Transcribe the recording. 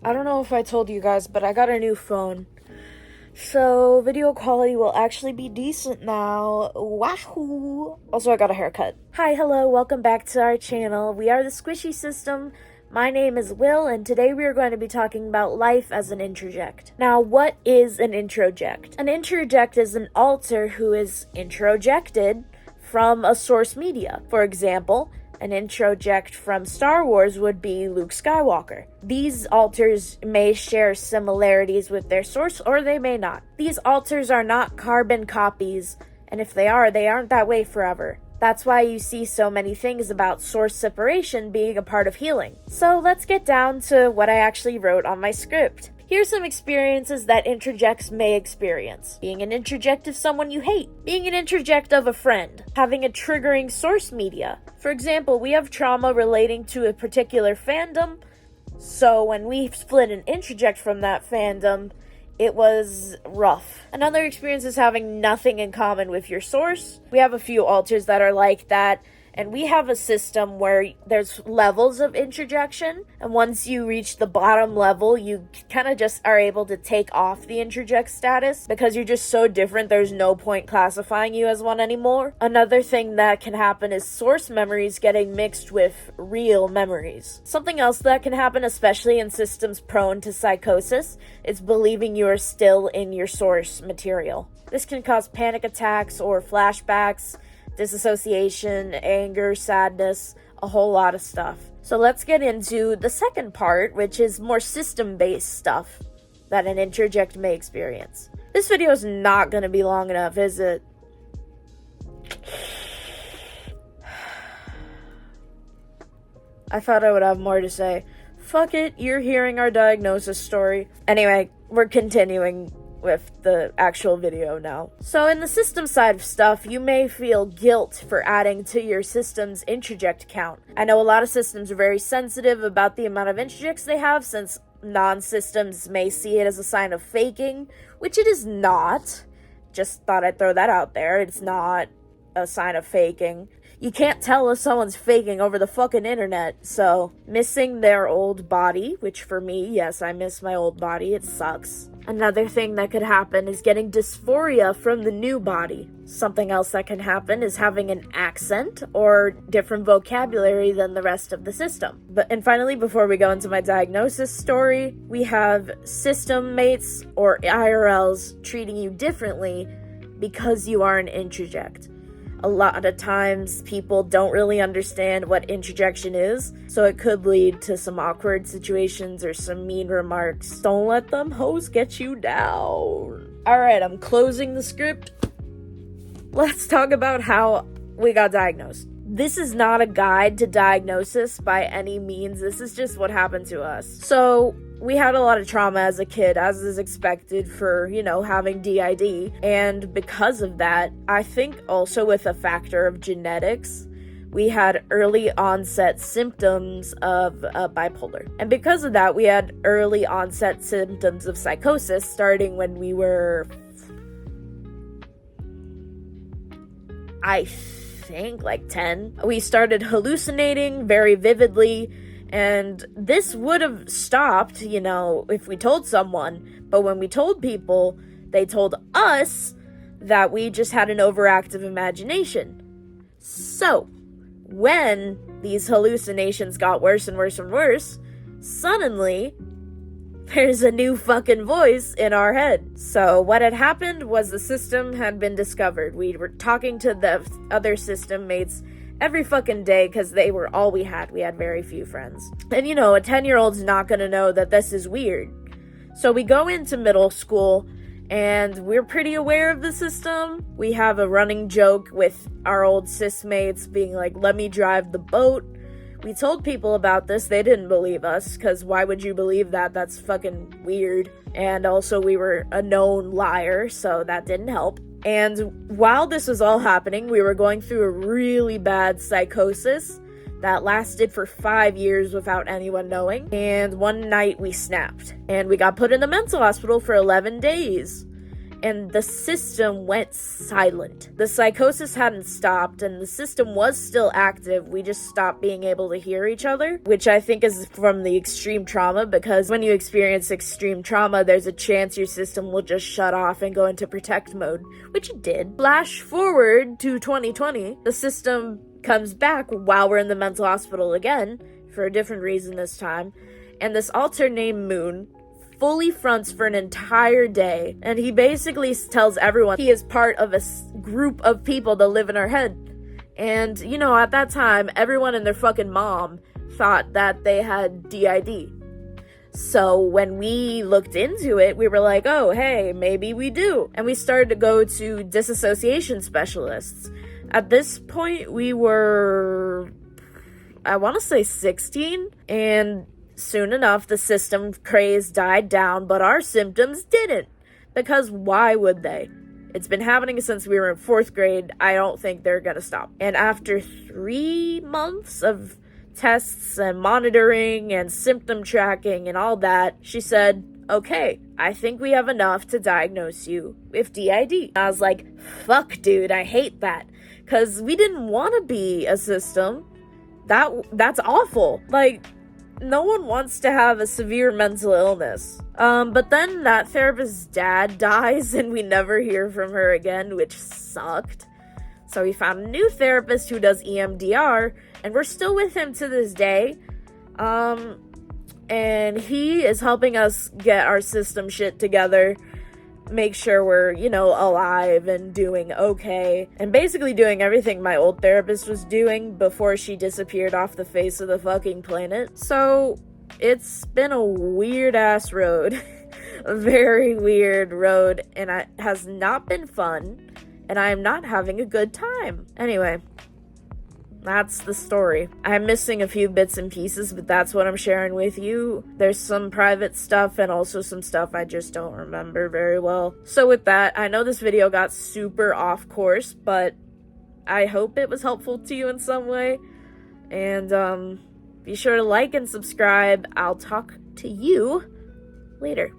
I don't know if I told you guys, but I got a new phone. So, video quality will actually be decent now. Wahoo! Also, I got a haircut. Hi, hello, welcome back to our channel. We are the Squishy System. My name is Will, and today we are going to be talking about life as an introject. Now, what is an introject? An introject is an alter who is introjected from a source media. For example, an introject from Star Wars would be Luke Skywalker. These alters may share similarities with their source, or they may not. These alters are not carbon copies, and if they are, they aren't that way forever. That's why you see so many things about source separation being a part of healing. So let's get down to what I actually wrote on my script. Here's some experiences that introjects may experience. Being an introject of someone you hate. Being an introject of a friend. Having a triggering source media. For example, we have trauma relating to a particular fandom, so when we split an introject from that fandom, it was rough. Another experience is having nothing in common with your source. We have a few alters that are like that. And we have a system where there's levels of introjection, and once you reach the bottom level, you kind of just are able to take off the introject status because you're just so different, there's no point classifying you as one anymore. Another thing that can happen is source memories getting mixed with real memories. Something else that can happen, especially in systems prone to psychosis, is believing you are still in your source material. This can cause panic attacks or flashbacks, disassociation, anger, sadness, a whole lot of stuff. So let's get into the second part, which is more system-based stuff that an introject may experience. This video is not going to be long enough, is it? I thought I would have more to say. Fuck it, you're hearing our diagnosis story. Anyway, we're continuing with the actual video now. So in the system side of stuff, you may feel guilt for adding to your system's introject count. I know a lot of systems are very sensitive about the amount of introjects they have, since non-systems may see it as a sign of faking, which it is not. Just thought I'd throw that out there. It's not a sign of faking. You can't tell if someone's faking over the fucking internet. So, missing their old body, which for me, yes, I miss my old body, it sucks. Another thing that could happen is getting dysphoria from the new body. Something else that can happen is having an accent or different vocabulary than the rest of the system. And finally, before we go into my diagnosis story, we have system mates or IRLs treating you differently because you are an introject. A lot of times, people don't really understand what introjection is, so it could lead to some awkward situations or some mean remarks. Don't let them hoes get you down. Alright, I'm closing the script. Let's talk about how we got diagnosed. This is not a guide to diagnosis by any means. This is just what happened to us. So, we had a lot of trauma as a kid, as is expected for, having DID. And because of that, I think also with a factor of genetics, we had early onset symptoms of bipolar. And because of that, we had early onset symptoms of psychosis starting when we were, I think, like 10. We started hallucinating very vividly. And this would have stopped, if we told someone. But when we told people, they told us that we just had an overactive imagination. So, when these hallucinations got worse and worse and worse, suddenly, there's a new fucking voice in our head. So, what had happened was the system had been discovered. We were talking to the other system mates every fucking day because they were all we had. We had very few friends. And a 10-year-old's not gonna know that this is weird. So we go into middle school and we're pretty aware of the system. We have a running joke with our old cis mates being like, let me drive the boat. We told people about this. They didn't believe us because why would you believe that? That's fucking weird. And also we were a known liar, so that didn't help. And while this was all happening, we were going through a really bad psychosis that lasted for 5 years without anyone knowing. And one night we snapped and we got put in the mental hospital for 11 days. and the system went silent. The psychosis hadn't stopped, and the system was still active. We just stopped being able to hear each other, which I think is from the extreme trauma, because when you experience extreme trauma, there's a chance your system will just shut off and go into protect mode, which it did. Flash forward to 2020, the system comes back while we're in the mental hospital again, for a different reason this time, and this alter named Moon fully fronts for an entire day, and he basically tells everyone he is part of a group of people that live in our head. And, you know, at that time, everyone and their fucking mom thought that they had DID. So when we looked into it, we were like, oh, hey, maybe we do. And we started to go to disassociation specialists. At this point, we were, I want to say 16, and soon enough, the system craze died down, but our symptoms didn't. Because why would they? It's been happening since we were in 4th grade. I don't think they're gonna stop. And after 3 months of tests and monitoring and symptom tracking and all that, she said, okay, I think we have enough to diagnose you with DID. I was like, fuck, dude, I hate that. Because we didn't want to be a system. That's awful. Like, no one wants to have a severe mental illness. But then that therapist's dad dies and we never hear from her again, which sucked. So we found a new therapist who does EMDR, and we're still with him to this day. And he is helping us get our system shit together, make sure we're, you know, alive and doing okay, and basically doing everything my old therapist was doing before she disappeared off the face of the fucking planet. So it's been a weird ass road. A very weird road, and it has not been fun, and I am not having a good time. Anyway, that's the story. I'm missing a few bits and pieces, but that's what I'm sharing with you. There's some private stuff and also some stuff I just don't remember very well. So with that, I know this video got super off course, but I hope it was helpful to you in some way. And be sure to like and subscribe. I'll talk to you later.